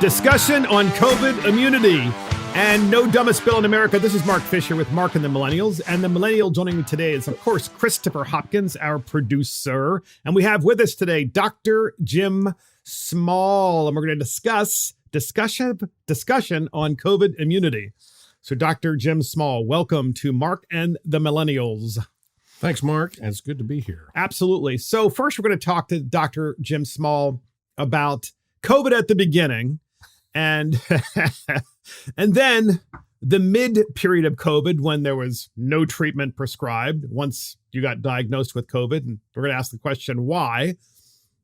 Discussion on COVID immunity. And no dumbest bill in America. This is Mark Fisher with Mark and the Millennials. And the millennial joining me today is, of course, Christopher Hopkins, our producer. And we have with us today Dr. Jim Small. And we're going to discussion on COVID immunity. So Dr. Jim Small, welcome to Mark and the Millennials. Thanks, Mark. It's good to be here. Absolutely. So first, we're going to talk to Dr. Jim Small about COVID at the beginning. And and then the mid period of COVID when there was no treatment prescribed once you got diagnosed with COVID. And we're going to ask the question, why?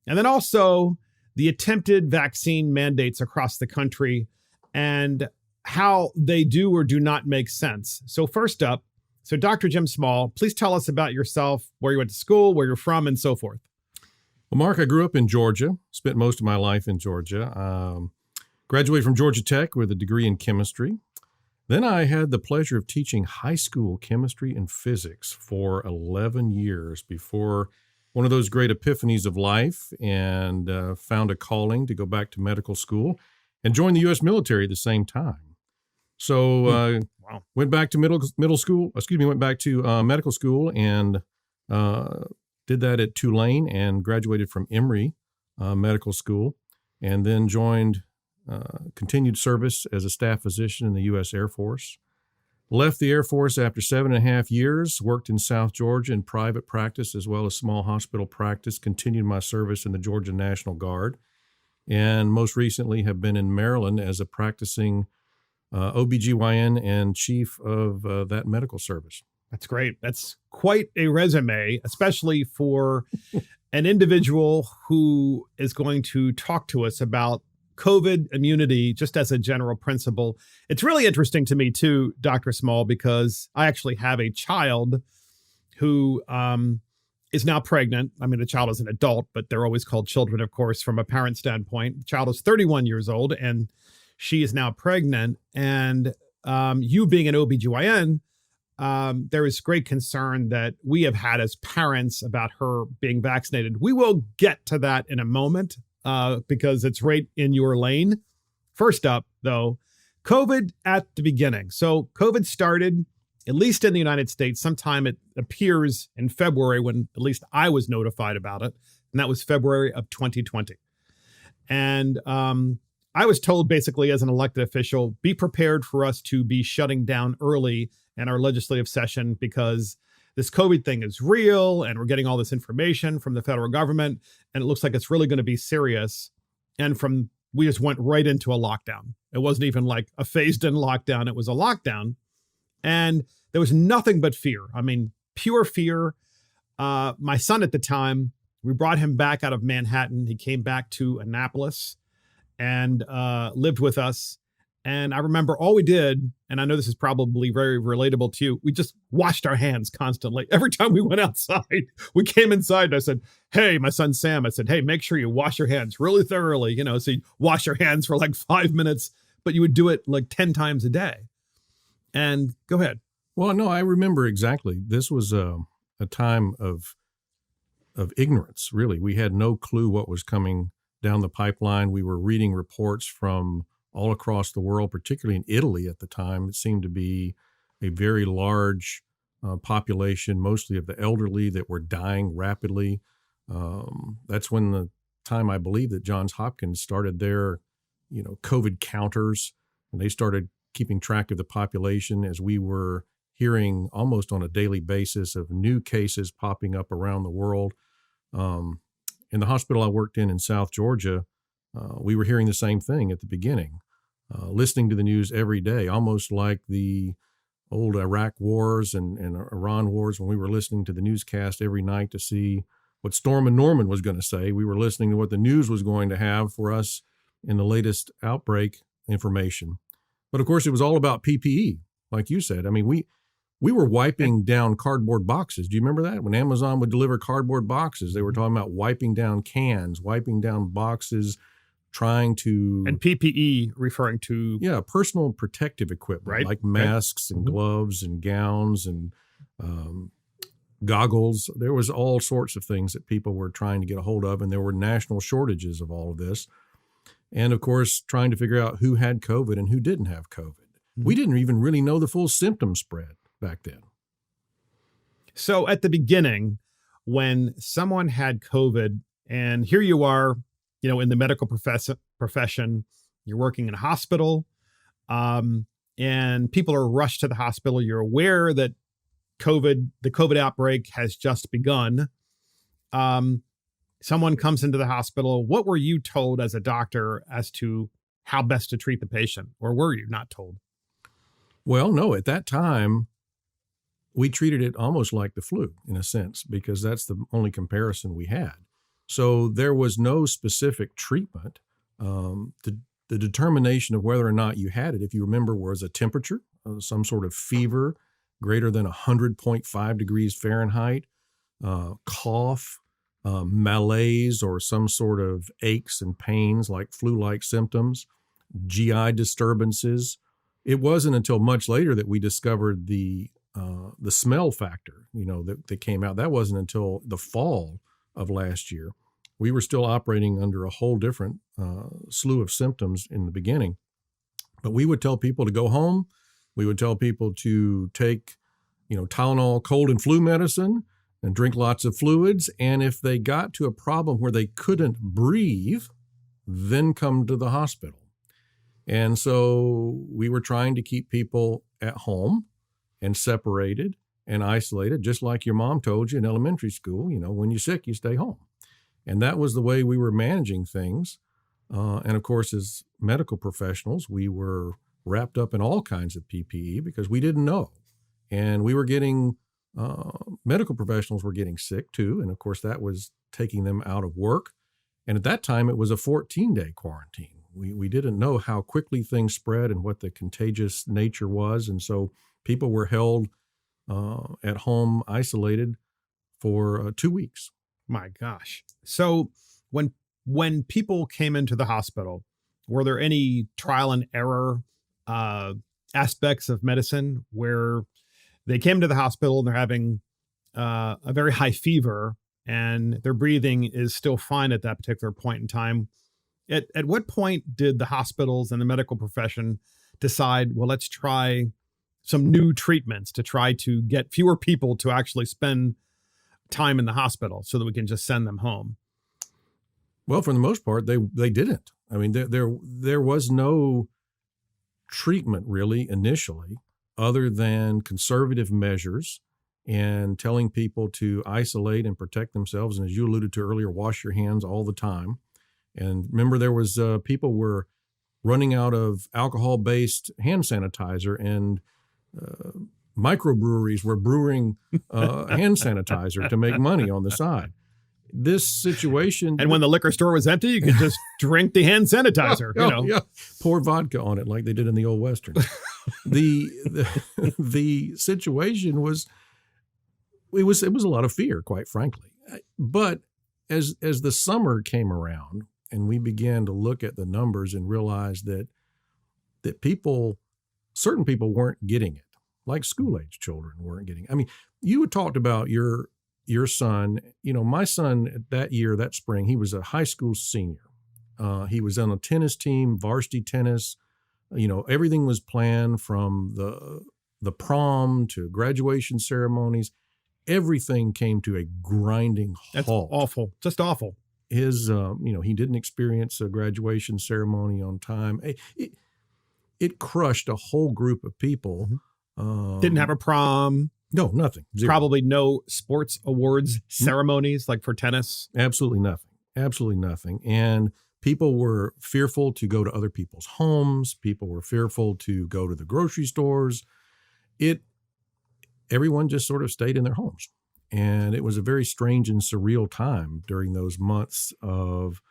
And then also the attempted vaccine mandates across the country and how they do or do not make sense. So first up, so Dr. Jim Small, please tell us about yourself, where you went to school, where you're from, and so forth. Well, Mark, I grew up in Georgia, spent most of my life in Georgia. Graduated from Georgia Tech with a degree in chemistry. Then I had the pleasure of teaching high school chemistry and physics for 11 years before one of those great epiphanies of life, and found a calling to go back to medical school and join the U.S. military at the same time. So went back to medical school and did that at Tulane and graduated from Emory Medical School, and then joined continued service as a staff physician in the U.S. Air Force. Left the Air Force after 7.5 years, worked in South Georgia in private practice as well as small hospital practice, continued my service in the Georgia National Guard, and most recently have been in Maryland as a practicing OBGYN and chief of that medical service. That's great. That's quite a resume, especially for an individual who is going to talk to us about COVID immunity, just as a general principle. It's really interesting to me too, Dr. Small, because I actually have a child who is now pregnant. I mean, the child is an adult, but they're always called children, of course, from a parent standpoint. The child is 31 years old and she is now pregnant. And you being an OBGYN, there is great concern that we have had as parents about her being vaccinated. We will get to that in a moment. Because it's right in your lane. First up, though, COVID at the beginning. So COVID started, at least in the United States, sometime it appears in February when at least I was notified about it. And that was February of 2020. And I was told basically as an elected official, be prepared for us to be shutting down early in our legislative session because this COVID thing is real and we're getting all this information from the federal government and it looks like it's really going to be serious. And we just went right into a lockdown. It wasn't even like a phased in lockdown. It was a lockdown and there was nothing but fear. I mean, pure fear. My son at the time, we brought him back out of Manhattan. He came back to Annapolis and lived with us. And I remember all we did, and I know this is probably very relatable to you, we just washed our hands constantly. Every time we went outside, we came inside and I said, hey, my son Sam, I said, hey, make sure you wash your hands really thoroughly. So you wash your hands for like 5 minutes, but you would do it like 10 times a day. And go ahead. Well, no, I remember exactly. This was a time of ignorance, really. We had no clue what was coming down the pipeline. We were reading reports from all across the world, particularly in Italy at the time. It seemed to be a very large population, mostly of the elderly that were dying rapidly. That's when the time I believe that Johns Hopkins started their, COVID counters, and they started keeping track of the population as we were hearing almost on a daily basis of new cases popping up around the world. In the hospital I worked in South Georgia, we were hearing the same thing at the beginning, listening to the news every day, almost like the old Iraq wars and Iran wars when we were listening to the newscast every night to see what Storm and Norman was going to say. We were listening to what the news was going to have for us in the latest outbreak information. But of course, it was all about PPE, like you said. I mean, we were wiping down cardboard boxes. Do you remember that? When Amazon would deliver cardboard boxes, they were talking about wiping down cans, wiping down boxes, trying to... And PPE referring to... Yeah, personal protective equipment, right? Like masks and gloves and gowns and goggles. There was all sorts of things that people were trying to get a hold of, and there were national shortages of all of this. And of course, trying to figure out who had COVID and who didn't have COVID. Mm-hmm. We didn't even really know the full symptom spread back then. So at the beginning, when someone had COVID, and here you are, in the medical profession, you're working in a hospital, and people are rushed to the hospital. You're aware that the COVID outbreak has just begun. Someone comes into the hospital. What were you told as a doctor as to how best to treat the patient, or were you not told? Well, no, at that time, we treated it almost like the flu in a sense, because that's the only comparison we had. So there was no specific treatment. The determination of whether or not you had it, if you remember, was a temperature, some sort of fever greater than 100.5 degrees Fahrenheit, cough, malaise, or some sort of aches and pains like flu-like symptoms, GI disturbances. It wasn't until much later that we discovered the smell factor, that came out. That wasn't until the fall of last year. We were still operating under a whole different slew of symptoms in the beginning. But we would tell people to go home. We would tell people to take, Tylenol cold and flu medicine and drink lots of fluids. And if they got to a problem where they couldn't breathe, then come to the hospital. And so we were trying to keep people at home and separated and isolated, just like your mom told you in elementary school, when you're sick, you stay home. And that was the way we were managing things. And of course, as medical professionals, we were wrapped up in all kinds of PPE because we didn't know. And we were getting, medical professionals were getting sick too. And of course, that was taking them out of work. And at that time, it was a 14-day quarantine. We didn't know how quickly things spread and what the contagious nature was. And so people were held at home, isolated for 2 weeks. My gosh. So when people came into the hospital, were there any trial and error aspects of medicine where they came to the hospital and they're having a very high fever and their breathing is still fine at that particular point in time? At what point did the hospitals and the medical profession decide, well, let's try some new treatments to try to get fewer people to actually spend time in the hospital so that we can just send them home? Well, for the most part, they didn't. I mean, there was no treatment really initially other than conservative measures and telling people to isolate and protect themselves. And as you alluded to earlier, wash your hands all the time. And remember, there was people were running out of alcohol-based hand sanitizer, and microbreweries were brewing hand sanitizer to make money on the side. This situation, and when the liquor store was empty, you could just drink the hand sanitizer. Yeah, pour vodka on it like they did in the old westerns. the situation was it was a lot of fear, quite frankly. But as the summer came around and we began to look at the numbers and realize that certain people weren't getting it, like school-age children weren't getting it. I mean, you had talked about your son. My son that spring, he was a high school senior. He was on a tennis team, varsity tennis. Everything was planned from the prom to graduation ceremonies. Everything came to a grinding halt. That's awful. Just awful. His, he didn't experience a graduation ceremony on time. It crushed a whole group of people. Mm-hmm. Didn't have a prom. No, nothing. Zero. Probably no sports awards ceremonies like for tennis. Absolutely nothing. Absolutely nothing. And people were fearful to go to other people's homes. People were fearful to go to the grocery stores. Everyone just sort of stayed in their homes. And it was a very strange and surreal time during those months of,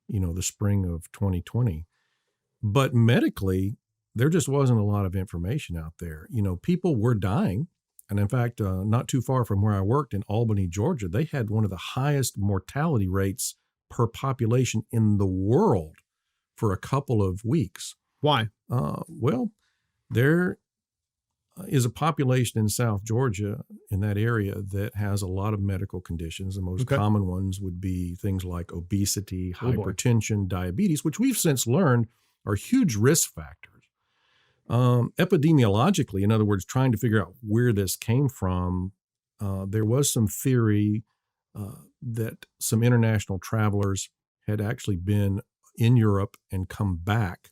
the spring of 2020. But medically, there just wasn't a lot of information out there. People were dying. And in fact, not too far from where I worked in Albany, Georgia, they had one of the highest mortality rates per population in the world for a couple of weeks. Why? Well, there is a population in South Georgia, in that area, that has a lot of medical conditions. The most common ones would be things like obesity, hypertension, diabetes, which we've since learned are huge risk factors. Epidemiologically, in other words, trying to figure out where this came from, there was some theory that some international travelers had actually been in Europe and come back,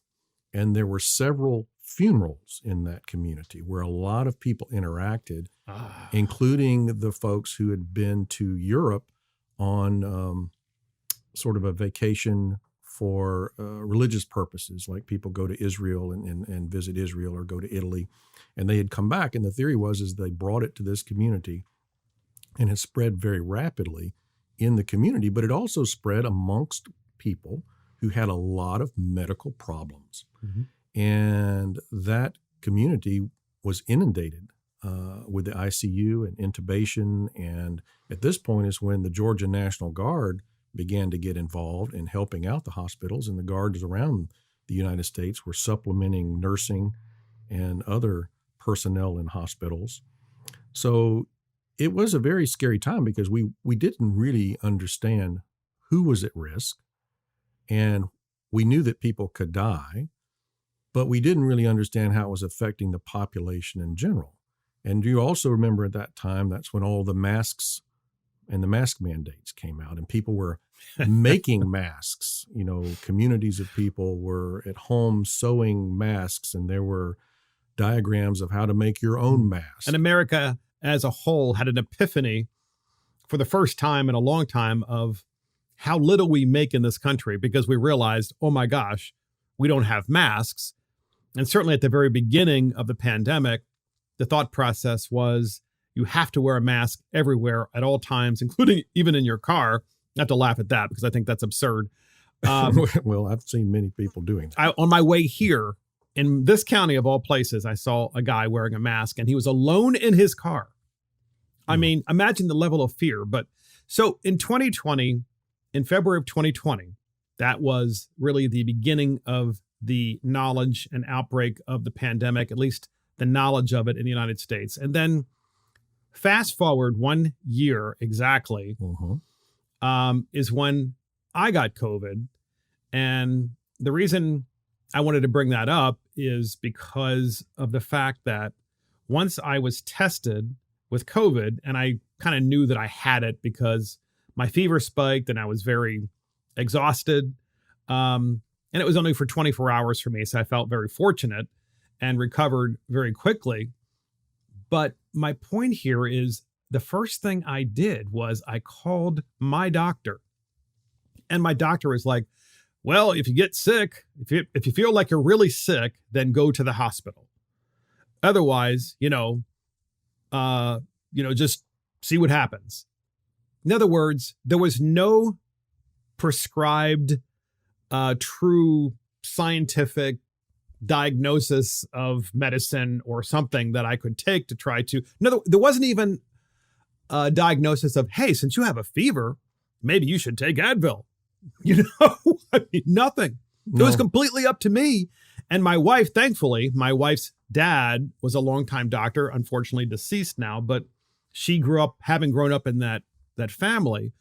and there were several funerals in that community where a lot of people interacted, including the folks who had been to Europe on sort of a vacation for religious purposes, like people go to Israel and visit Israel, or go to Italy, and they had come back. And the theory was they brought it to this community, and it spread very rapidly in the community, but it also spread amongst people who had a lot of medical problems. And that community was inundated with the ICU and intubation. And at this point is when the Georgia National Guard began to get involved in helping out the hospitals, and the guards around the United States were supplementing nursing and other personnel in hospitals. So it was a very scary time because we didn't really understand who was at risk, and we knew that people could die, but we didn't really understand how it was affecting the population in general. And you also remember at that time, that's when all the masks and the mask mandates came out, and people were making masks. You know, communities of people were at home sewing masks, and there were diagrams of how to make your own mask. And America as a whole had an epiphany for the first time in a long time of how little we make in this country, because we realized, oh my gosh, we don't have masks. And certainly at the very beginning of the pandemic, the thought process was you have to wear a mask everywhere at all times, including even in your car. I have to laugh at that because I think that's absurd. Well, I've seen many people doing that. On my way here in this county of all places, I saw a guy wearing a mask, and he was alone in his car. I mean, imagine the level of fear. But so in 2020, in February of 2020, that was really the beginning of the knowledge and outbreak of the pandemic, at least the knowledge of it in the United States. And then fast forward 1 year exactly, is when I got COVID. And the reason I wanted to bring that up is because of the fact that once I was tested with COVID, and I kind of knew that I had it because my fever spiked and I was very exhausted. And it was only for 24 hours for me. So I felt very fortunate and recovered very quickly. But my point here is the first thing I did was I called my doctor, and my doctor was like, well, if you get sick, if you feel like you're really sick, then go to the hospital. Otherwise, just see what happens. In other words, there was no prescribed, true scientific diagnosis of medicine or something that I could take to try to. No, there wasn't even a diagnosis of, hey, since you have a fever, maybe you should take Advil. I mean, nothing. No. It was completely up to me. And my wife, thankfully, my wife's dad was a longtime doctor, unfortunately deceased now, but she having grown up in that family,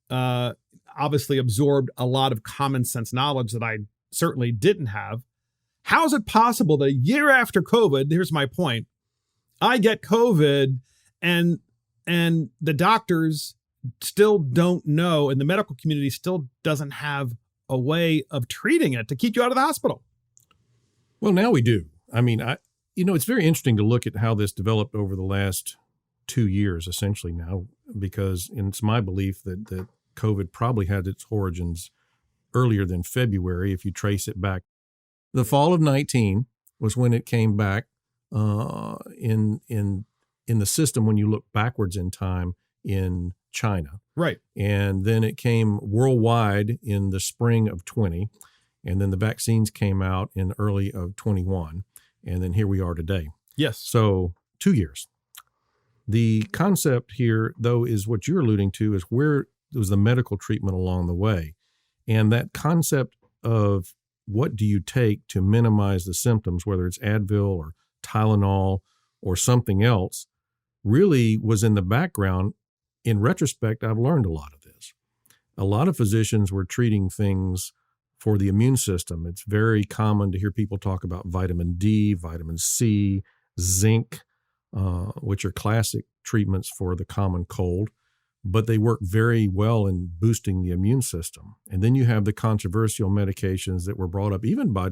obviously absorbed a lot of common sense knowledge that I certainly didn't have. How is it possible that a year after COVID, here's my point, I get COVID and the doctors still don't know, and the medical community still doesn't have a way of treating it to keep you out of the hospital? Well, now we do. I mean, it's very interesting to look at how this developed over the last 2 years, essentially now, because it's my belief that COVID probably had its origins earlier than February, if you trace it back. The fall of 19 was when it came back in the system when you look backwards in time in China. Right. And then it came worldwide in the spring of 20, and then the vaccines came out in early of 21, and then here we are today. Yes. So 2 years. The concept here, though, is what you're alluding to, is where was the medical treatment along the way. And that concept of what do you take to minimize the symptoms, whether it's Advil or Tylenol or something else really was in the background. In retrospect, I've learned a lot of this. A lot of physicians were treating things for the immune system. It's very common to hear people talk about vitamin D, vitamin C, zinc, which are classic treatments for the common cold, but they work very well in boosting the immune system. And then you have the controversial medications that were brought up even by,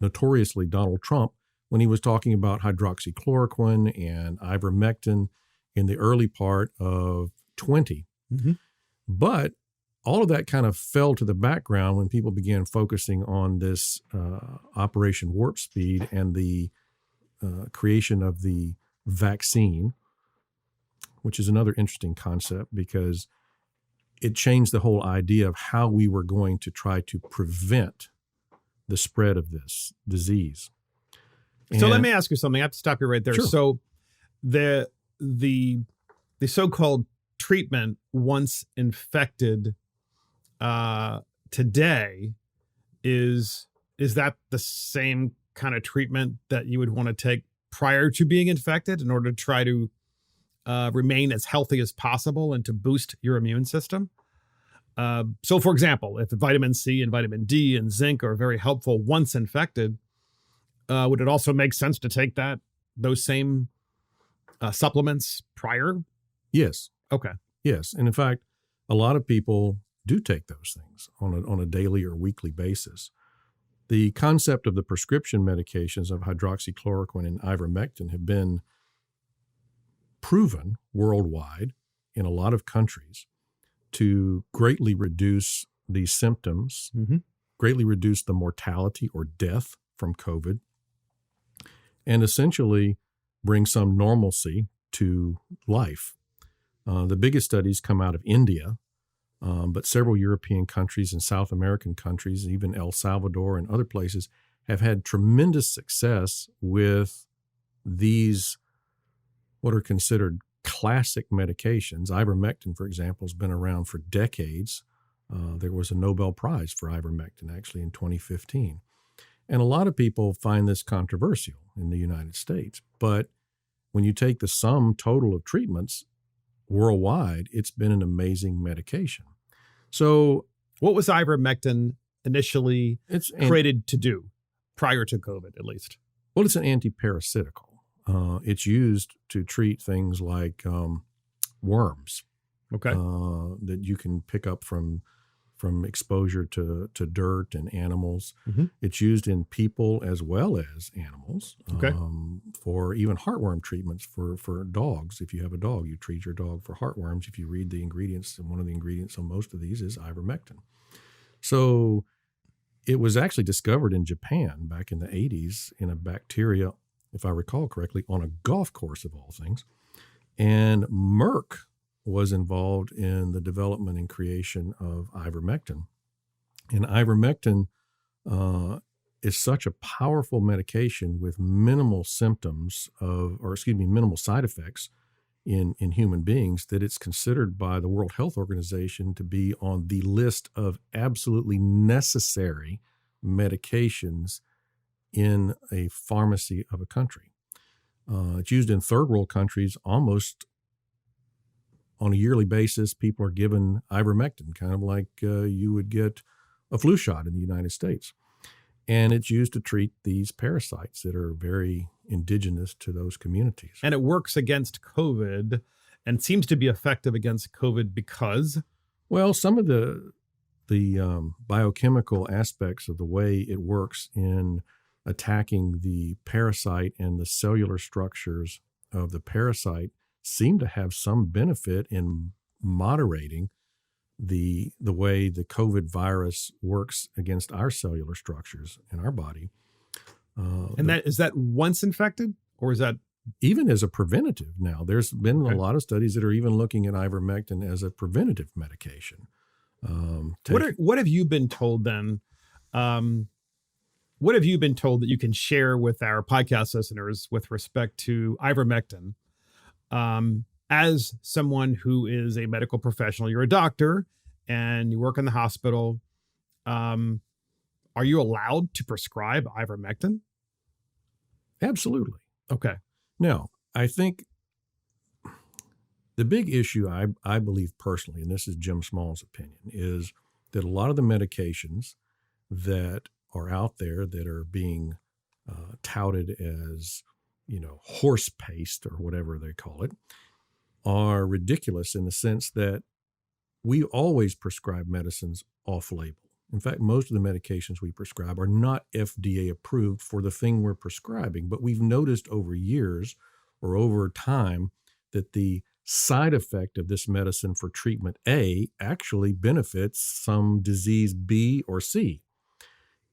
notoriously Donald Trump, when he was talking about hydroxychloroquine and ivermectin in the early part of 20. Mm-hmm. But all of that kind of fell to the background when people began focusing on this Operation Warp Speed and the creation of the vaccine, which is another interesting concept because it changed the whole idea of how we were going to try to prevent the spread of this disease. So let me ask you something. I have to stop you right there. Sure. So the so-called treatment once infected today, is that the same kind of treatment that you would want to take prior to being infected in order to try to remain as healthy as possible and to boost your immune system? So, for example, if vitamin C and vitamin D and zinc are very helpful once infected, would it also make sense to take those same supplements prior? Yes. Okay. Yes. And in fact, a lot of people do take those things on a daily or weekly basis. The concept of the prescription medications of hydroxychloroquine and ivermectin have been proven worldwide in a lot of countries to greatly reduce the symptoms, Mm-hmm. greatly reduce the mortality or death from COVID, and essentially bring some normalcy to life. The biggest studies come out of India, but several European countries and South American countries, even El Salvador and other places, have had tremendous success with these, what are considered classic medications. Ivermectin, for example, has been around for decades. There was a Nobel Prize for ivermectin actually in 2015. And a lot of people find this controversial in the United States. But when you take the sum total of treatments worldwide, it's been an amazing medication. So what was ivermectin initially created to do prior to COVID, at least? Well, it's an antiparasitical. It's used to treat things like worms. Okay. That you can pick up from exposure to dirt and animals. Mm-hmm. It's used in people as well as animals. Okay. For even heartworm treatments for dogs. If you have a dog, you treat your dog for heartworms. If you read the ingredients, and one of the ingredients on most of these is ivermectin. So it was actually discovered in Japan back in the 80s in a bacteria, if I recall correctly, on a golf course of all things. And Merck was involved in the development and creation of ivermectin. And ivermectin is such a powerful medication with minimal minimal side effects in human beings that it's considered by the World Health Organization to be on the list of absolutely necessary medications in a pharmacy of a country. It's used in third world countries almost on a yearly basis. People are given ivermectin, kind of like you would get a flu shot in the United States. And it's used to treat these parasites that are very indigenous to those communities. And it works against COVID and seems to be effective against COVID because? Well, some of the biochemical aspects of the way it works in attacking the parasite and the cellular structures of the parasite seem to have some benefit in moderating the way the COVID virus works against our cellular structures in our body. And is that once infected, or is that even as a preventative? Now, there's been a lot of studies that are even looking at ivermectin as a preventative medication. What have you been told then? What have you been told that you can share with our podcast listeners with respect to ivermectin? As someone who is a medical professional, you're a doctor and you work in the hospital. Are you allowed to prescribe ivermectin? Absolutely. Okay. Now, I think the big issue, I believe personally, and this is Jim Small's opinion, is that a lot of the medications that are out there that are being touted as, horse paste or whatever they call it, are ridiculous in the sense that we always prescribe medicines off-label. In fact, most of the medications we prescribe are not FDA approved for the thing we're prescribing, but we've noticed over years or over time that the side effect of this medicine for treatment A actually benefits some disease B or C.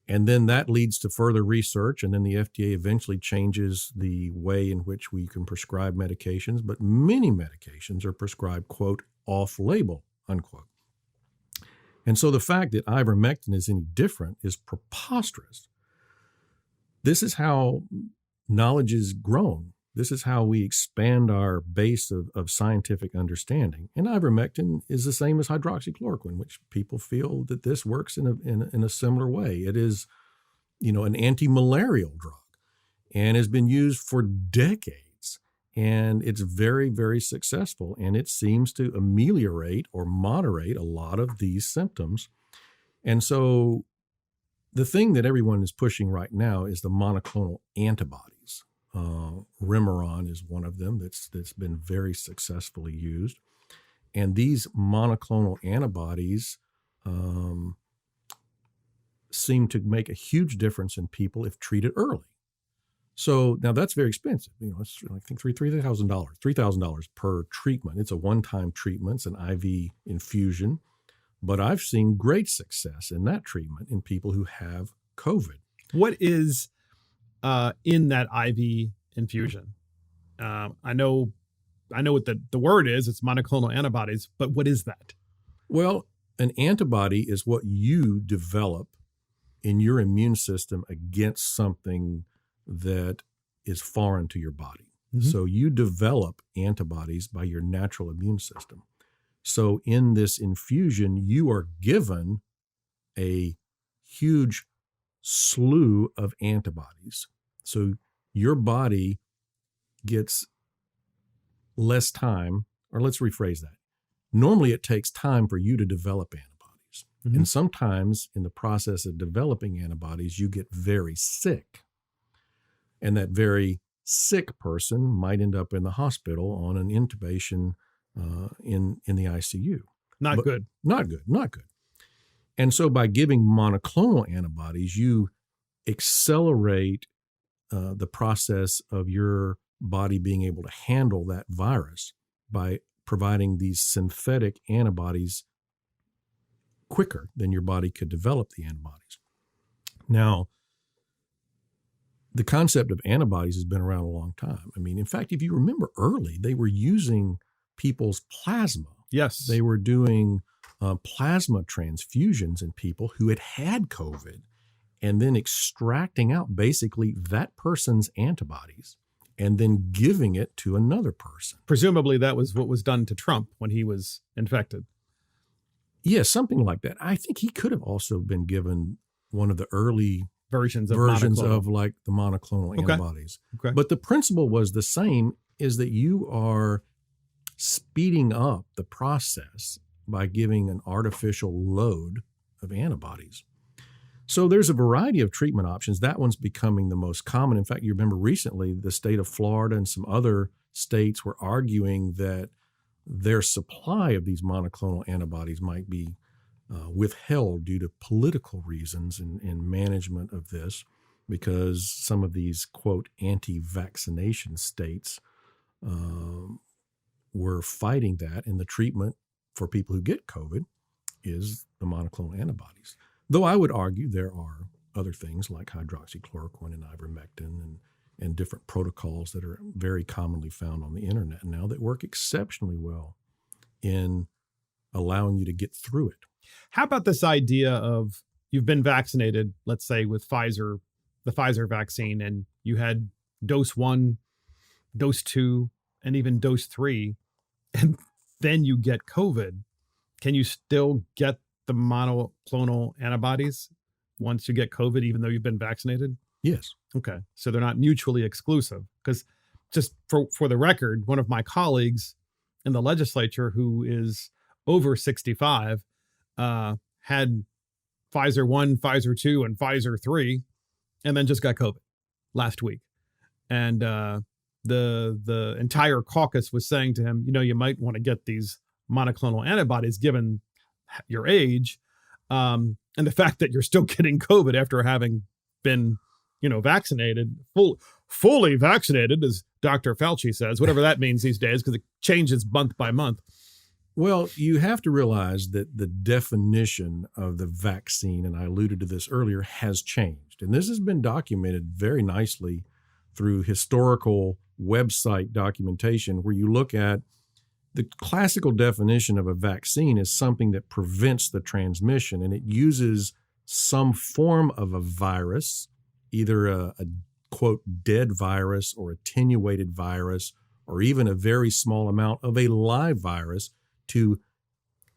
And then that leads to further research, and then the FDA eventually changes the way in which we can prescribe medications, but many medications are prescribed, quote, off-label, unquote. And so the fact that ivermectin is any different is preposterous. This is how knowledge is grown. This is how we expand our base of scientific understanding. And ivermectin is the same as hydroxychloroquine, which people feel that this works in a similar way. It is, an anti-malarial drug and has been used for decades. And it's very, very successful. And it seems to ameliorate or moderate a lot of these symptoms. And so the thing that everyone is pushing right now is the monoclonal antibodies. Remeron is one of them that's been very successfully used. And these monoclonal antibodies seem to make a huge difference in people if treated early. So now that's very expensive. It's I think $3,000 per treatment. It's a one-time treatment. It's an IV infusion. But I've seen great success in that treatment in people who have COVID. What is in that IV infusion? I know what the word is. It's monoclonal antibodies, but what is that? Well, an antibody is what you develop in your immune system against something that is foreign to your body. Mm-hmm. So you develop antibodies by your natural immune system. So in this infusion, you are given a huge slew of antibodies. So your body gets less time, or let's rephrase that. Normally it takes time for you to develop antibodies. Mm-hmm. And sometimes in the process of developing antibodies, you get very sick. And that very sick person might end up in the hospital on an intubation in the ICU. Not good. Not good. And so by giving monoclonal antibodies, you accelerate the process of your body being able to handle that virus by providing these synthetic antibodies quicker than your body could develop the antibodies. Now, the concept of antibodies has been around a long time. I mean, in fact, if you remember early, they were using people's plasma. Yes. They were doing plasma transfusions in people who had COVID and then extracting out basically that person's antibodies and then giving it to another person. Presumably that was what was done to Trump when he was infected. Yes, something like that. I think he could have also been given one of the early versions of like the monoclonal antibodies. Okay. But the principle was the same, is that you are speeding up the process by giving an artificial load of antibodies. So there's a variety of treatment options. That one's becoming the most common. In fact, you remember recently the state of Florida and some other states were arguing that their supply of these monoclonal antibodies might be withheld due to political reasons in management of this, because some of these, quote, anti-vaccination states were fighting that, and the treatment for people who get COVID is the monoclonal antibodies. Though I would argue there are other things like hydroxychloroquine and ivermectin and different protocols that are very commonly found on the internet now that work exceptionally well in allowing you to get through it. How about this idea of you've been vaccinated, let's say with the Pfizer vaccine, and you had dose 1, dose 2, and even dose 3, and then you get COVID. Can you still get the monoclonal antibodies once you get COVID, even though you've been vaccinated? Yes. Okay. So they're not mutually exclusive, because just for the record, one of my colleagues in the legislature who is over 65 had Pfizer 1, Pfizer 2, and Pfizer 3, and then just got COVID last week. And the entire caucus was saying to him, you might want to get these monoclonal antibodies given your age, and the fact that you're still getting COVID after having been, vaccinated, fully vaccinated, as Dr. Fauci says, whatever that means these days, because it changes month by month. Well, you have to realize that the definition of the vaccine, and I alluded to this earlier, has changed. And this has been documented very nicely through historical website documentation, where you look at the classical definition of a vaccine is something that prevents the transmission, and it uses some form of a virus, either a quote, dead virus or attenuated virus, or even a very small amount of a live virus to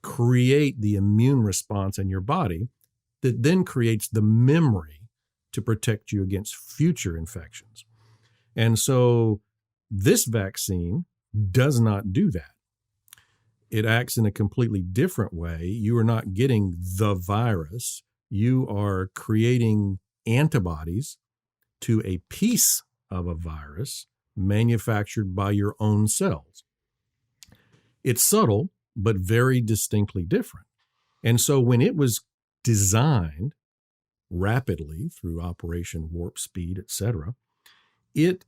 create the immune response in your body that then creates the memory to protect you against future infections. And so this vaccine does not do that. It acts in a completely different way. You are not getting the virus. You are creating antibodies to a piece of a virus manufactured by your own cells. It's subtle, but very distinctly different. And so when it was designed rapidly through Operation Warp Speed, etc., it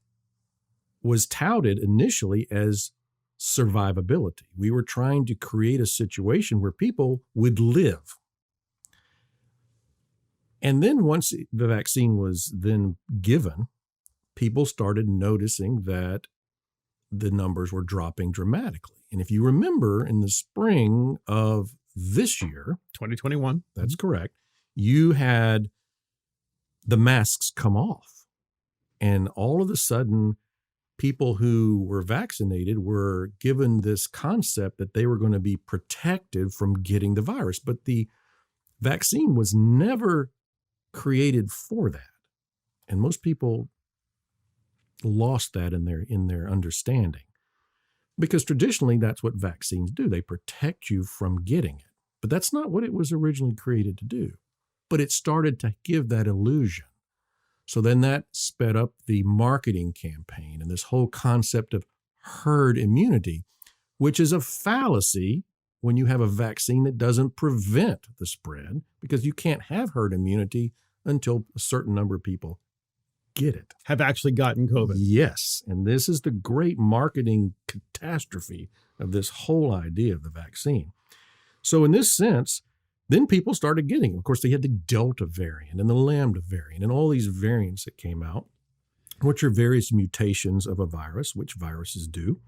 was touted initially as survivability. We were trying to create a situation where people would live. And then once the vaccine was then given, people started noticing that the numbers were dropping dramatically. And if you remember, in the spring of this year, 2021, that's correct, you had the masks come off. And all of a sudden, people who were vaccinated were given this concept that they were going to be protected from getting the virus. But the vaccine was never created for that. And most people lost that in their understanding. Because traditionally, that's what vaccines do. They protect you from getting it. But that's not what it was originally created to do. But it started to give that illusion. So then that sped up the marketing campaign and this whole concept of herd immunity, which is a fallacy when you have a vaccine that doesn't prevent the spread, because you can't have herd immunity until a certain number of people get it. Have actually gotten COVID. Yes. And this is the great marketing catastrophe of this whole idea of the vaccine. So in this sense, then people started getting, of course, they had the Delta variant and the Lambda variant and all these variants that came out, which are various mutations of a virus, which viruses do.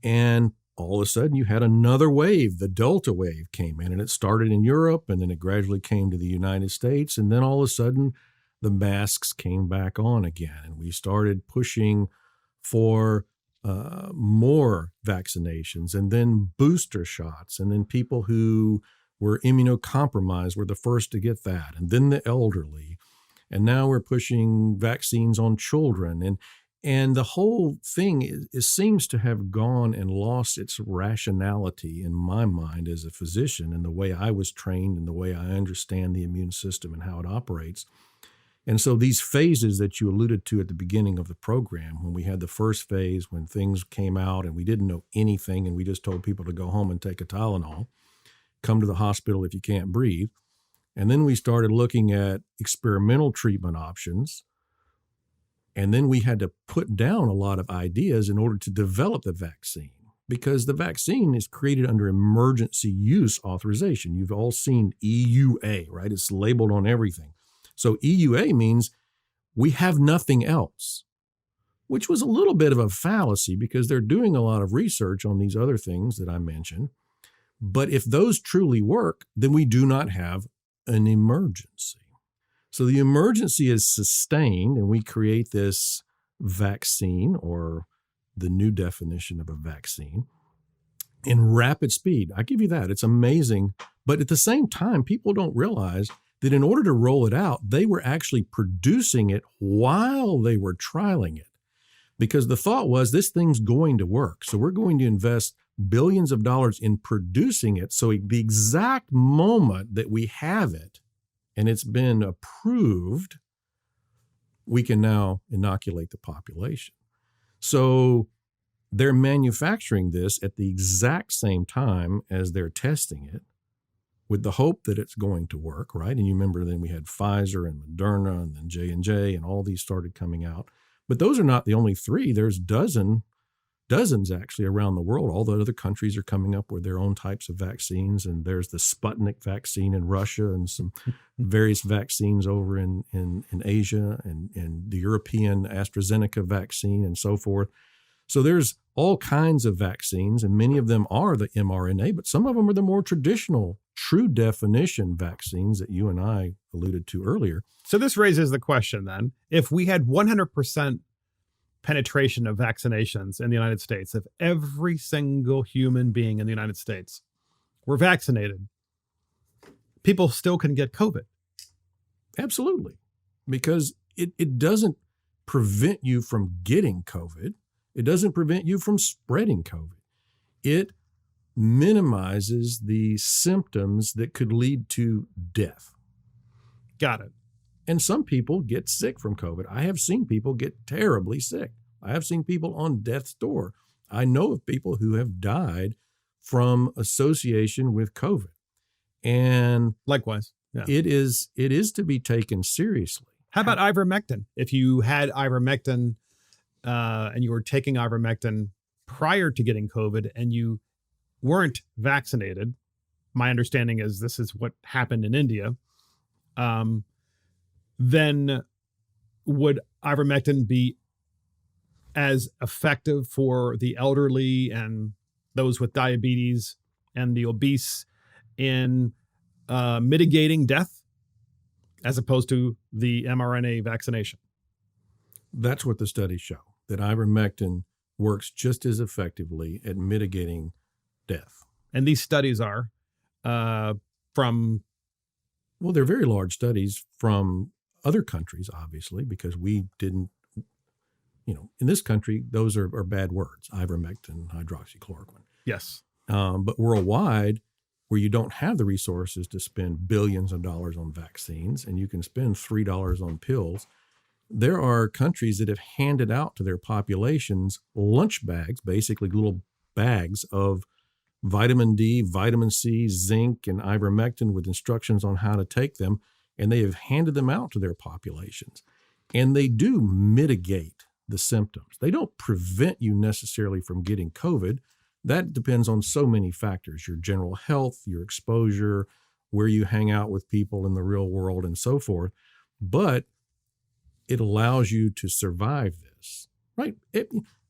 And all of a sudden you had another wave, the Delta wave came in, and it started in Europe, and then it gradually came to the United States. And then all of a sudden the masks came back on again, and we started pushing for more vaccinations and then booster shots. And then people who were immunocompromised were the first to get that, and then the elderly. And now we're pushing vaccines on children. And the whole thing seems to have gone and lost its rationality in my mind as a physician, and the way I was trained and the way I understand the immune system and how it operates. And so these phases that you alluded to at the beginning of the program, when we had the first phase, when things came out and we didn't know anything and we just told people to go home and take a Tylenol, come to the hospital if you can't breathe. And then we started looking at experimental treatment options. And then we had to put down a lot of ideas in order to develop the vaccine, because the vaccine is created under emergency use authorization. You've all seen EUA, right? It's labeled on everything. So EUA means we have nothing else, which was a little bit of a fallacy because they're doing a lot of research on these other things that I mentioned. But if those truly work, then we do not have an emergency. So the emergency is sustained, and we create this vaccine, or the new definition of a vaccine, in rapid speed. I give you that. It's amazing. But at the same time, people don't realize that in order to roll it out, they were actually producing it while they were trialing it. because the thought was this thing's going to work. So we're going to invest billions of dollars in producing it. So the exact moment that we have it and it's been approved, we can now inoculate the population. So they're manufacturing this at the exact same time as they're testing it with the hope that it's going to work, right? And you remember then we had Pfizer and Moderna and then J&J and all these started coming out. But those are not the only three. There's dozens actually around the world. All the other countries are coming up with their own types of vaccines. And there's the Sputnik vaccine in Russia and some various vaccines over in Asia and the European AstraZeneca vaccine and so forth. So there's all kinds of vaccines, and many of them are the mRNA, but some of them are the more traditional, true definition vaccines that you and I alluded to earlier. So this raises the question then, if we had 100% penetration of vaccinations in the United States, if every single human being in the United States were vaccinated, people still can get COVID. Absolutely. Because it doesn't prevent you from getting COVID. It doesn't prevent you from spreading COVID. It minimizes the symptoms that could lead to death. Got it. And some people get sick from COVID. I have seen people get terribly sick. I have seen people on death's door. I know of people who have died from association with COVID. And likewise, yeah. It is to be taken seriously. How about Ivermectin? If you had Ivermectin and you were taking Ivermectin prior to getting COVID and you weren't vaccinated, my understanding is this is what happened in India, then would Ivermectin be as effective for the elderly and those with diabetes and the obese in mitigating death as opposed to the mRNA vaccination? That's what the studies show, that ivermectin works just as effectively at mitigating death. And these studies are from? Well, they're very large studies from other countries, obviously, because we didn't, in this country, those are bad words, ivermectin, hydroxychloroquine. Yes. But worldwide, where you don't have the resources to spend billions of dollars on vaccines and you can spend $3 on pills, there are countries that have handed out to their populations lunch bags, basically little bags of vitamin D, vitamin C, zinc, and ivermectin with instructions on how to take them, and they have handed them out to their populations. And they do mitigate the symptoms. They don't prevent you necessarily from getting COVID. That depends on so many factors, your general health, your exposure, where you hang out with people in the real world, and so forth. But it allows you to survive this, right?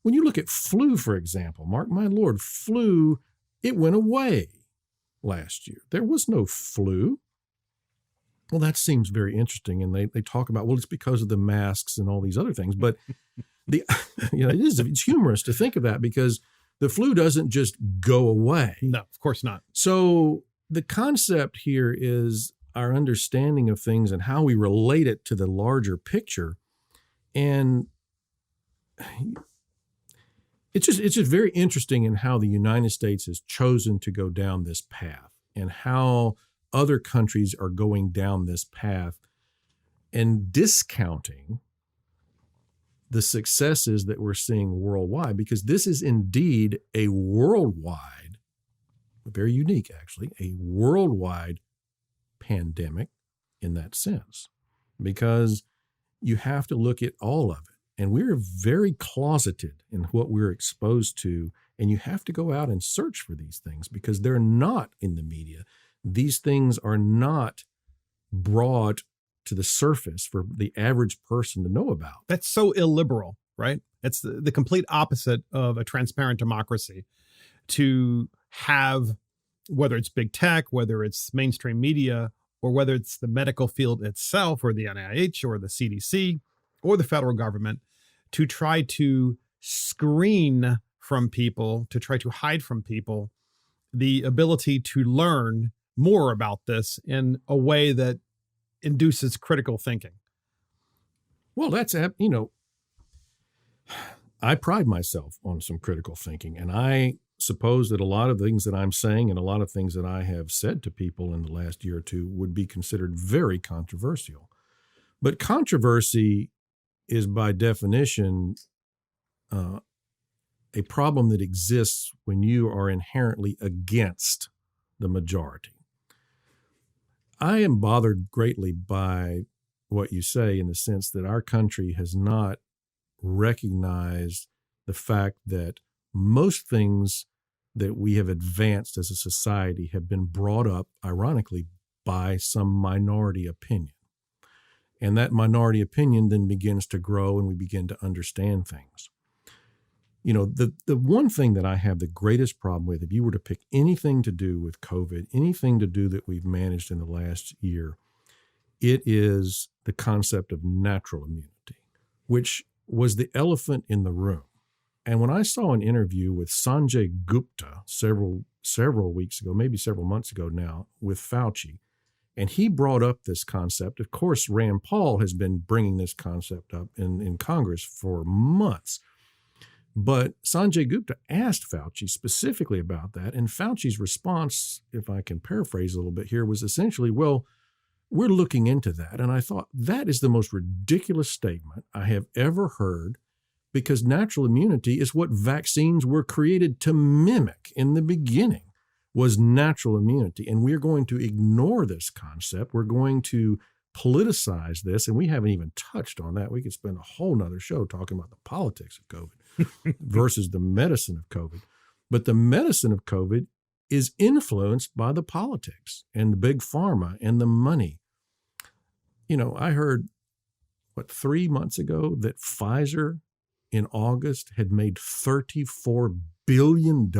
When you look at flu, for example, Mark, my Lord, flu, it went away last year. There was no flu. Well, that seems very interesting. And they talk about, well, it's because of the masks and all these other things. But it's humorous to think of that because the flu doesn't just go away. No, of course not. So the concept here is our understanding of things and how we relate it to the larger picture. And it's just very interesting in how the United States has chosen to go down this path and how other countries are going down this path and discounting the successes that we're seeing worldwide, because this is indeed a worldwide, very unique actually, a worldwide pandemic in that sense, because you have to look at all of it. And we're very closeted in what we're exposed to, and you have to go out and search for these things because they're not in the media. These things are not brought to the surface for the average person to know about. That's so illiberal, right? It's the complete opposite of a transparent democracy to have, whether it's big tech, whether it's mainstream media, or whether it's the medical field itself or the NIH or the CDC or the federal government, to try to screen from people, to try to hide from people the ability to learn more about this in a way that induces critical thinking. Well, that's, I pride myself on some critical thinking, and I suppose that a lot of things that I'm saying and a lot of things that I have said to people in the last year or two would be considered very controversial. But controversy is by definition a problem that exists when you are inherently against the majority. I am bothered greatly by what you say in the sense that our country has not recognized the fact that most things that we have advanced as a society have been brought up, ironically, by some minority opinion. And that minority opinion then begins to grow and we begin to understand things. You know, the one thing that I have the greatest problem with, if you were to pick anything to do with COVID, anything to do that we've managed in the last year, it is the concept of natural immunity, which was the elephant in the room. And when I saw an interview with Sanjay Gupta several weeks ago, maybe several months ago now, with Fauci, and he brought up this concept. Of course, Rand Paul has been bringing this concept up in Congress for months. But Sanjay Gupta asked Fauci specifically about that, and Fauci's response, if I can paraphrase a little bit here, was essentially, well, we're looking into that. And I thought that is the most ridiculous statement I have ever heard, because natural immunity is what vaccines were created to mimic in the beginning, was natural immunity. And we're going to ignore this concept. We're going to politicize this, and we haven't even touched on that. We could spend a whole nother show talking about the politics of COVID versus the medicine of COVID. But the medicine of COVID is influenced by the politics and the big pharma and the money. You know, I heard, 3 months ago that Pfizer in August had made $34 billion,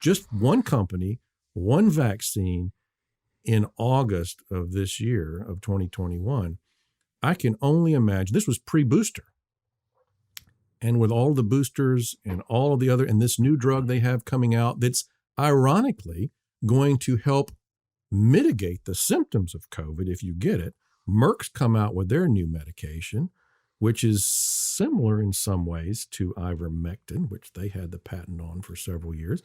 just one company, one vaccine, in August of this year, of 2021. I can only imagine, this was pre-booster. And with all the boosters and all of the other, and this new drug they have coming out that's ironically going to help mitigate the symptoms of COVID if you get it. Merck's come out with their new medication, which is similar in some ways to Ivermectin, which they had the patent on for several years.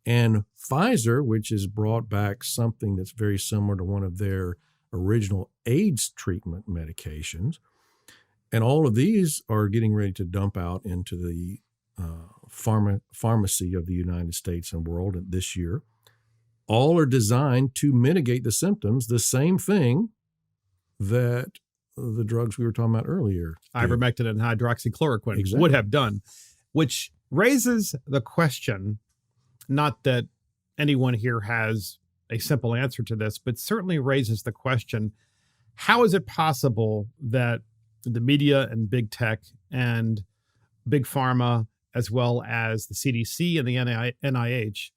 And Pfizer, which has brought back something that's very similar to one of their original AIDS treatment medications. And all of these are getting ready to dump out into the pharmacy of the United States and world this year. All are designed to mitigate the symptoms, the same thing that the drugs we were talking about earlier, Ivermectin and hydroxychloroquine, exactly, would have done, which raises the question, not that anyone here has a simple answer to this, but certainly raises the question, how is it possible that the media and big tech and big pharma, as well as the CDC and the NIH,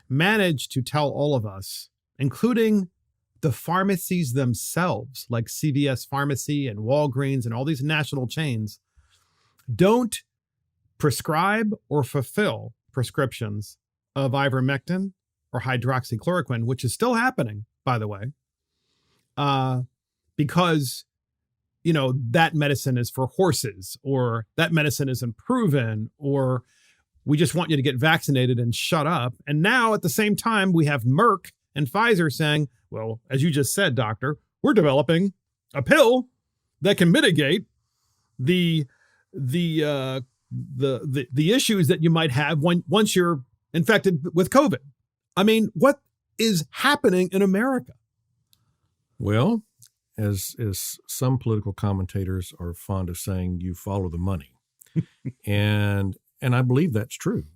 manage to tell all of us, including the pharmacies themselves, like CVS Pharmacy and Walgreens and all these national chains, don't prescribe or fulfill prescriptions of ivermectin or hydroxychloroquine, which is still happening, by the way, because, you know, that medicine is for horses, or that medicine isn't proven, or we just want you to get vaccinated and shut up. And now at the same time, we have Merck and Pfizer saying, well, as you just said, doctor, we're developing a pill that can mitigate the issues that you might have once you're infected with COVID. I mean, what is happening in America? Well, as some political commentators are fond of saying, you follow the money. and I believe that's true.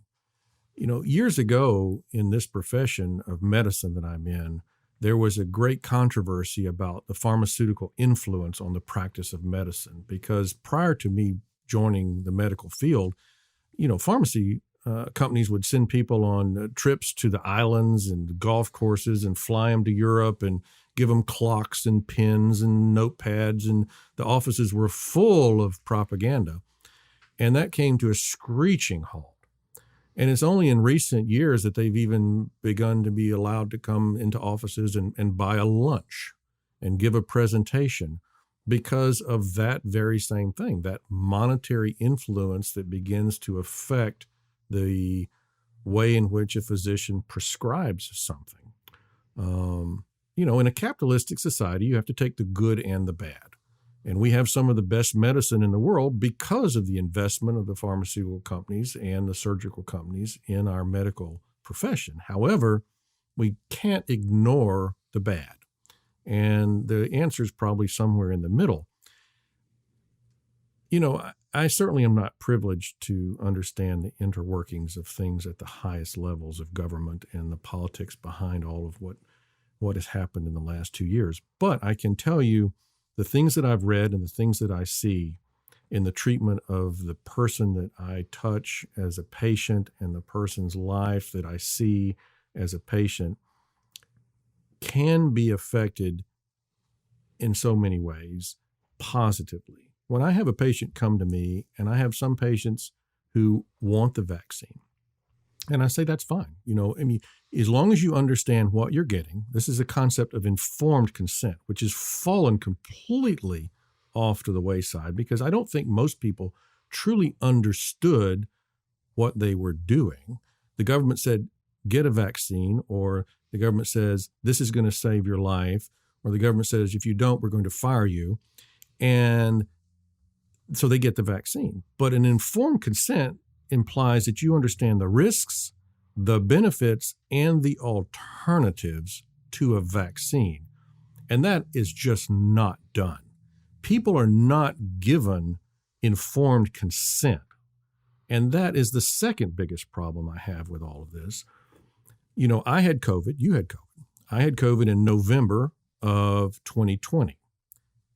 You know, years ago in this profession of medicine that I'm in, there was a great controversy about the pharmaceutical influence on the practice of medicine, because prior to me joining the medical field, you know, pharmacy companies would send people on trips to the islands and golf courses and fly them to Europe and give them clocks and pens and notepads, and the offices were full of propaganda. And that came to a screeching halt. And it's only in recent years that they've even begun to be allowed to come into offices and buy a lunch and give a presentation. because of that very same thing, that monetary influence that begins to affect the way in which a physician prescribes something. In a capitalistic society, you have to take the good and the bad. And we have some of the best medicine in the world because of the investment of the pharmaceutical companies and the surgical companies in our medical profession. However, we can't ignore the bad. And the answer is probably somewhere in the middle. I certainly am not privileged to understand the interworkings of things at the highest levels of government and the politics behind all of what has happened in the last 2 years. But I can tell you the things that I've read and the things that I see in the treatment of the person that I touch as a patient and the person's life that I see as a patient can be affected in so many ways positively. When I have a patient come to me, and I have some patients who want the vaccine, and I say that's fine. As long as you understand what you're getting, this is a concept of informed consent, which has fallen completely off to the wayside because I don't think most people truly understood what they were doing. The government said, get a vaccine, or the government says, this is going to save your life, or the government says, if you don't, we're going to fire you. And so they get the vaccine. But an informed consent implies that you understand the risks, the benefits, and the alternatives to a vaccine. And that is just not done. People are not given informed consent. And that is the second biggest problem I have with all of this. I had COVID. You had COVID. I had COVID in November of 2020.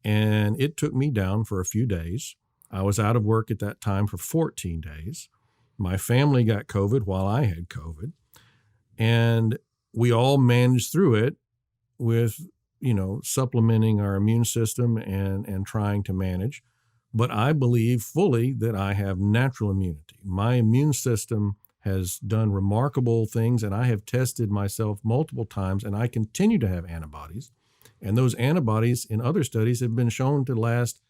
And it took me down for a few days. I was out of work at that time for 14 days. My family got COVID while I had COVID. And we all managed through it with, supplementing our immune system and trying to manage. But I believe fully that I have natural immunity. My immune system has done remarkable things, and I have tested myself multiple times, and I continue to have antibodies. And those antibodies in other studies have been shown to last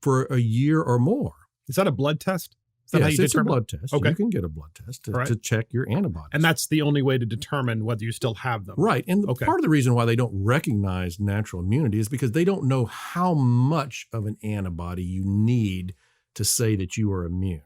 for a year or more. Is that a blood test? Is that Yes, how you it's determine? a blood test. Okay. You can get a blood test to check your antibodies. And that's the only way to determine whether you still have them. Right. And part of the reason why they don't recognize natural immunity is because they don't know how much of an antibody you need to say that you are immune.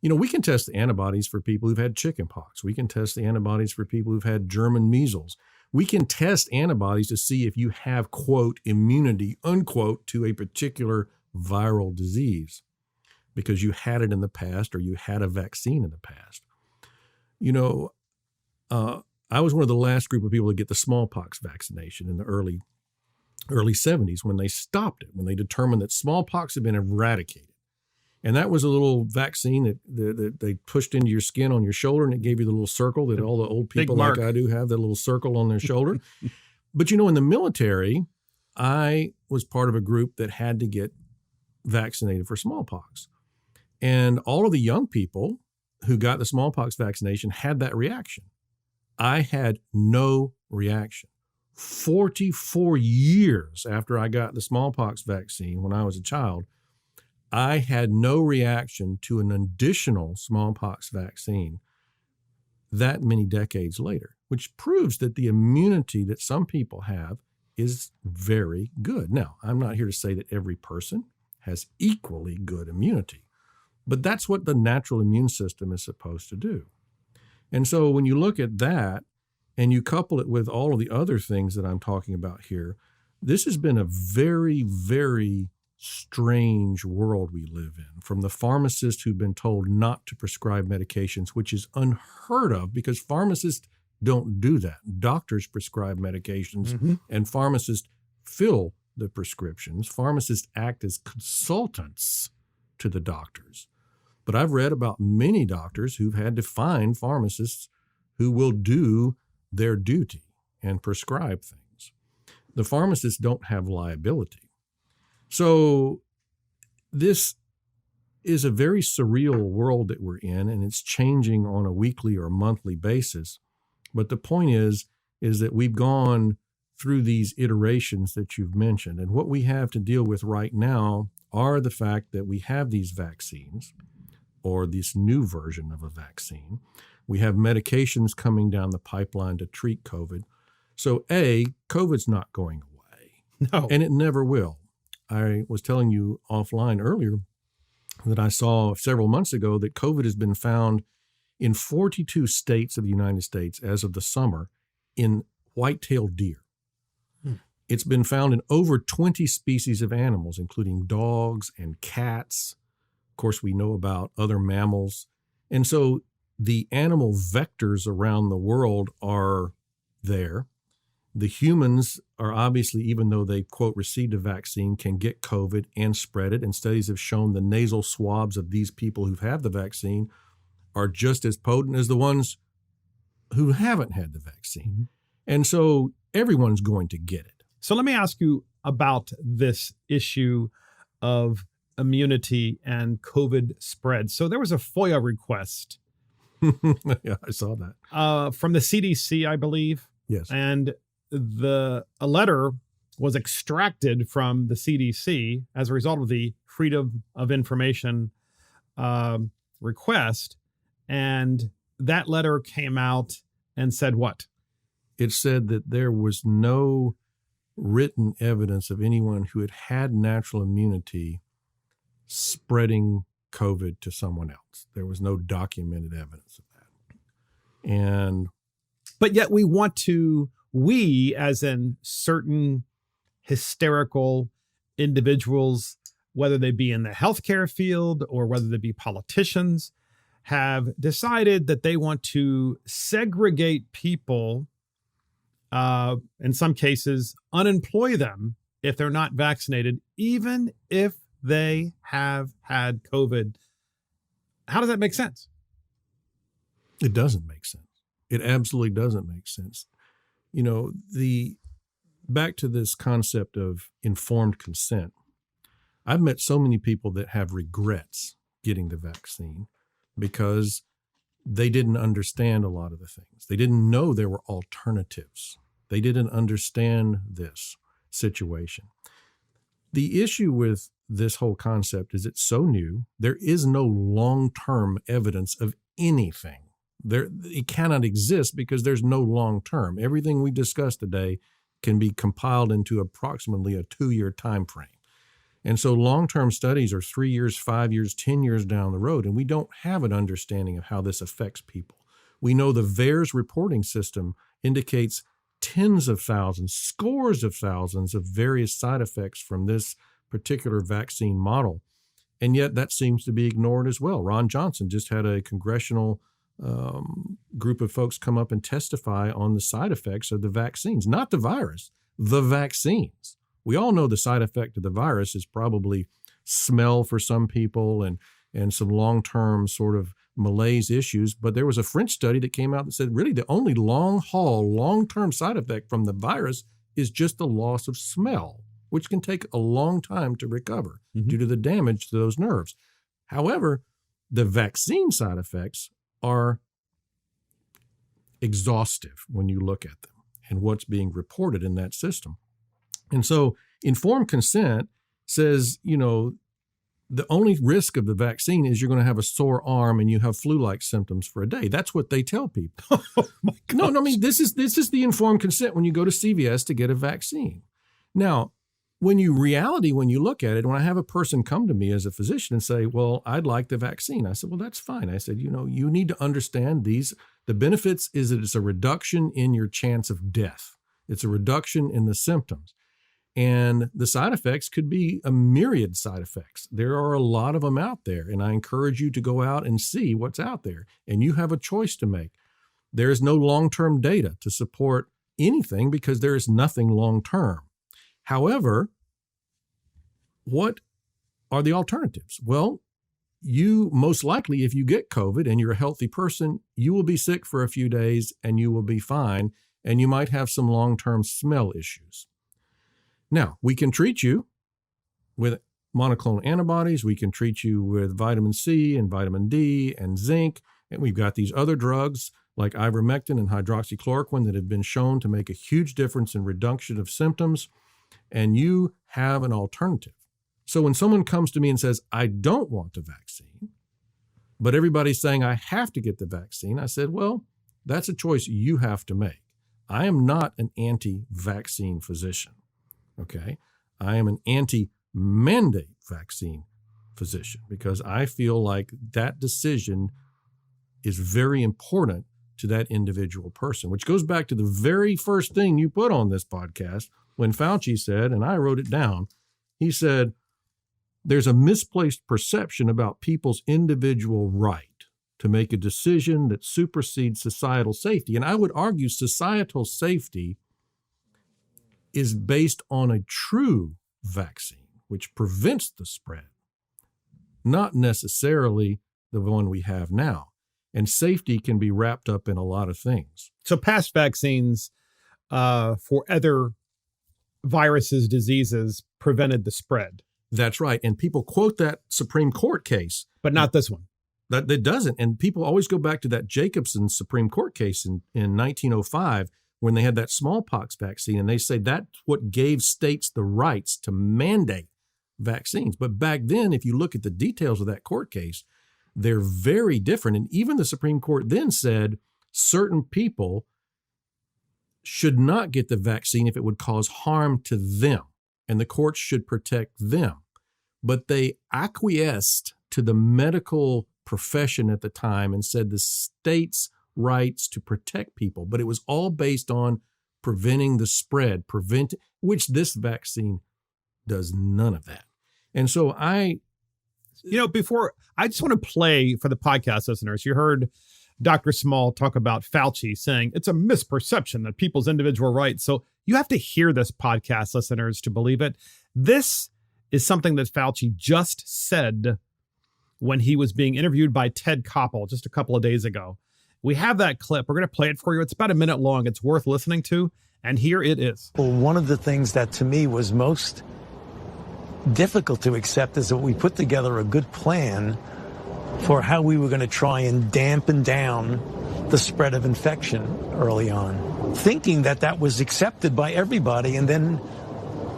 We can test the antibodies for people who've had chickenpox. We can test the antibodies for people who've had German measles. We can test antibodies to see if you have, quote, immunity, unquote, to a particular viral disease because you had it in the past or you had a vaccine in the past. I was one of the last group of people to get the smallpox vaccination in the early 70s when they stopped it, when they determined that smallpox had been eradicated. And that was a little vaccine that they pushed into your skin on your shoulder, and it gave you the little circle that all the old people like I do have, that little circle on their shoulder. But, in the military, I was part of a group that had to get vaccinated for smallpox. And all of the young people who got the smallpox vaccination had that reaction. I had no reaction. 44 years after I got the smallpox vaccine when I was a child, I had no reaction to an additional smallpox vaccine that many decades later, which proves that the immunity that some people have is very good. Now, I'm not here to say that every person has equally good immunity, but that's what the natural immune system is supposed to do. And so when you look at that and you couple it with all of the other things that I'm talking about here, this has been a very, very strange world we live in, from the pharmacists who've been told not to prescribe medications, which is unheard of because pharmacists don't do that. Doctors prescribe medications and pharmacists fill the prescriptions. Pharmacists act as consultants to the doctors. But I've read about many doctors who've had to find pharmacists who will do their duty and prescribe things. The pharmacists don't have liability. So this is a very surreal world that we're in, and it's changing on a weekly or monthly basis. But the point is that we've gone through these iterations that you've mentioned. And what we have to deal with right now are the fact that we have these vaccines, or this new version of a vaccine. We have medications coming down the pipeline to treat COVID. So COVID's not going away. No. And it never will. I was telling you offline earlier that I saw several months ago that COVID has been found in 42 states of the United States as of the summer in white-tailed deer. It's been found in over 20 species of animals, including dogs and cats. Of course, we know about other mammals. And so the animal vectors around the world are there. The humans are obviously, even though they, quote, received a vaccine, can get COVID and spread it. And studies have shown the nasal swabs of these people who have the vaccine are just as potent as the ones who haven't had the vaccine. Mm-hmm. And so everyone's going to get it. So let me ask you about this issue of immunity and COVID spread. So there was a FOIA request. Yeah, I saw that. From the CDC, I believe. Yes. And a letter was extracted from the CDC as a result of the Freedom of Information request. And that letter came out and said what? It said that there was no written evidence of anyone who had natural immunity spreading COVID to someone else. There was no documented evidence of that. But yet we as in certain hysterical individuals, whether they be in the healthcare field or whether they be politicians, have decided that they want to segregate people, in some cases, unemploy them if they're not vaccinated, even if they have had COVID. How does that make sense? It doesn't make sense. It absolutely doesn't make sense. You know, back to this concept of informed consent. I've met so many people that have regrets getting the vaccine because they didn't understand a lot of the things. They didn't know there were alternatives. They didn't understand this situation. The issue with this whole concept is it's so new. There is no long-term evidence of anything. It cannot exist because there's no long-term. Everything we discussed today can be compiled into approximately a 2-year time frame. And so long-term studies are 3 years, 5 years, 10 years down the road, and we don't have an understanding of how this affects people. We know the VAERS reporting system indicates tens of thousands, scores of thousands of various side effects from this particular vaccine model. And yet that seems to be ignored as well. Ron Johnson just had a congressional group of folks come up and testify on the side effects of the vaccines, not the virus, the vaccines. We all know the side effect of the virus is probably smell for some people and some long-term sort of malaise issues. But there was a French study that came out that said really the only long-term side effect from the virus is just the loss of smell, which can take a long time to recover due to the damage to those nerves. However, the vaccine side effects are exhaustive when you look at them and what's being reported in that system. And so informed consent says, you know, the only risk of the vaccine is you're going to have a sore arm and you have flu-like symptoms for a day. That's what they tell people. Oh my gosh. No, I mean, this is the informed consent when you go to CVS to get a vaccine. Now, when you look at it, when I have a person come to me as a physician and say, well, I'd like the vaccine. I said, well, that's fine. I said, you know, you need to understand the benefits is that it's a reduction in your chance of death. It's a reduction in the symptoms. And the side effects could be a myriad side effects. There are a lot of them out there. And I encourage you to go out and see what's out there. And you have a choice to make. There is no long-term data to support anything because there is nothing long-term. However, what are the alternatives? Well, you most likely, if you get COVID and you're a healthy person, you will be sick for a few days and you will be fine. And you might have some long-term smell issues. Now, we can treat you with monoclonal antibodies. We can treat you with vitamin C and vitamin D and zinc. And we've got these other drugs like ivermectin and hydroxychloroquine that have been shown to make a huge difference in reduction of symptoms, and you have an alternative. So when someone comes to me and says, I don't want the vaccine, but everybody's saying I have to get the vaccine, I said, well, that's a choice you have to make. I am not an anti-vaccine physician, okay? I am an anti-mandate vaccine physician because I feel like that decision is very important to that individual person, which goes back to the very first thing you put on this podcast when Fauci said, and I wrote it down, he said, there's a misplaced perception about people's individual right to make a decision that supersedes societal safety. And I would argue societal safety is based on a true vaccine, which prevents the spread, not necessarily the one we have now. And safety can be wrapped up in a lot of things. So past vaccines for other viruses, diseases, prevented the spread. That's right. And people quote that Supreme Court case. But not this one. That doesn't. And people always go back to that Jacobson Supreme Court case in 1905 when they had that smallpox vaccine. And they say that's what gave states the rights to mandate vaccines. But back then, if you look at the details of that court case, they're very different. And even the Supreme Court then said certain people should not get the vaccine if it would cause harm to them, and the courts should protect them. But they acquiesced to the medical profession at the time and said the state's rights to protect people. But it was all based on preventing the spread, which this vaccine does none of that. And so before, I just want to play for the podcast listeners. You heard Dr. Small talk about Fauci saying it's a misperception that people's individual rights. So you have to hear this, podcast listeners, to believe it. This is something that Fauci just said when he was being interviewed by Ted Koppel just a couple of days ago. We have that clip. We're going to play it for you. It's about a minute long. It's worth listening to. And here it is. Well, one of the things that to me was most difficult to accept is that we put together a good plan for how we were going to try and dampen down the spread of infection early on, thinking that that was accepted by everybody. And then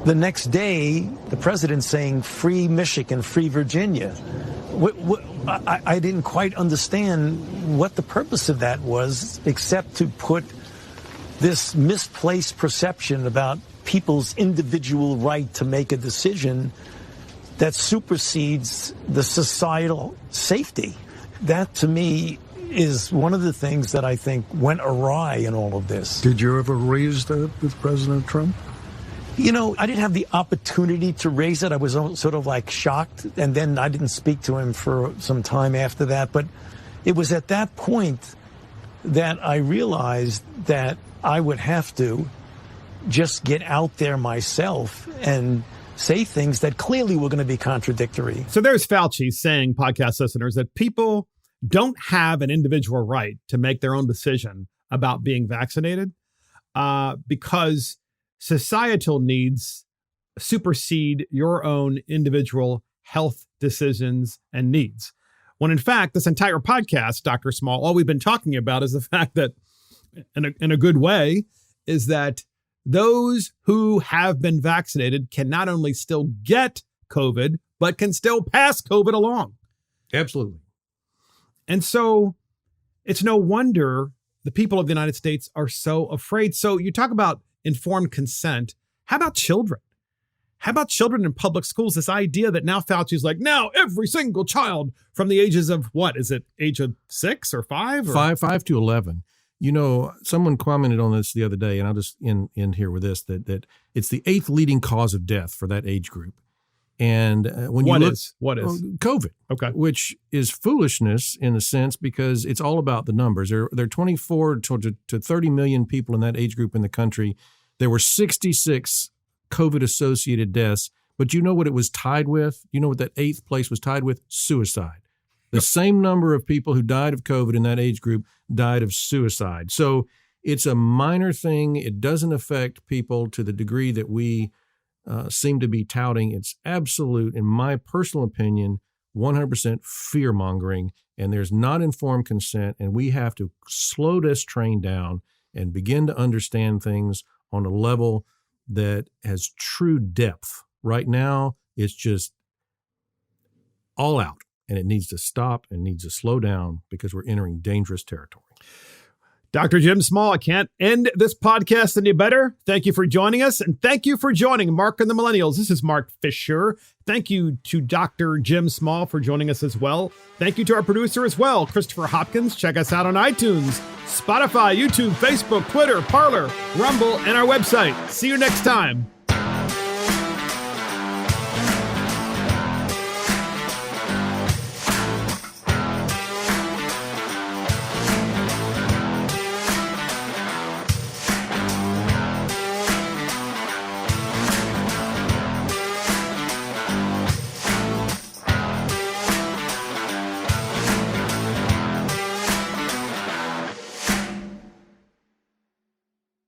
the next day, the president saying free Michigan, free Virginia. I didn't quite understand what the purpose of that was, except to put this misplaced perception about people's individual right to make a decision that supersedes the societal safety. That, to me, is one of the things that I think went awry in all of this. Did you ever raise that with President Trump? You know, I didn't have the opportunity to raise it. I was sort of like shocked, and then I didn't speak to him for some time after that. But it was at that point that I realized that I would have to just get out there myself and say things that clearly were going to be contradictory. So there's Fauci saying, podcast listeners, that people don't have an individual right to make their own decision about being vaccinated because societal needs supersede your own individual health decisions and needs. When in fact, this entire podcast, Dr. Small, all we've been talking about is the fact that, in a good way, is that those who have been vaccinated can not only still get COVID, but can still pass COVID along. Absolutely. And so it's no wonder the people of the United States are so afraid. So you talk about informed consent. How about children? How about children in public schools? This idea that now Fauci's like, now every single child from the ages of, what is it, age of 6 or 5? Or? 5 to 11. You know, someone commented on this the other day, and I'll just end here with this, that it's the 8th leading cause of death for that age group. And when you look, what is COVID? Okay, which is foolishness in a sense because it's all about the numbers. There are 24 to 30 million people in that age group in the country. There were 66 COVID-associated deaths, but you know what it was tied with? You know what that 8th place was tied with? Suicide. The same number of people who died of COVID in that age group died of suicide. So it's a minor thing. It doesn't affect people to the degree that we seem to be touting. It's absolute, in my personal opinion, 100% fear mongering, and there's not informed consent, and we have to slow this train down and begin to understand things on a level that has true depth. Right now, it's just all out, and it needs to stop and needs to slow down because we're entering dangerous territory. Dr. Jim Small, I can't end this podcast any better. Thank you for joining us, and thank you for joining Mark and the Millennials. This is Mark Fisher. Thank you to Dr. Jim Small for joining us as well. Thank you to our producer as well, Christopher Hopkins. Check us out on iTunes, Spotify, YouTube, Facebook, Twitter, Parler, Rumble, and our website. See you next time.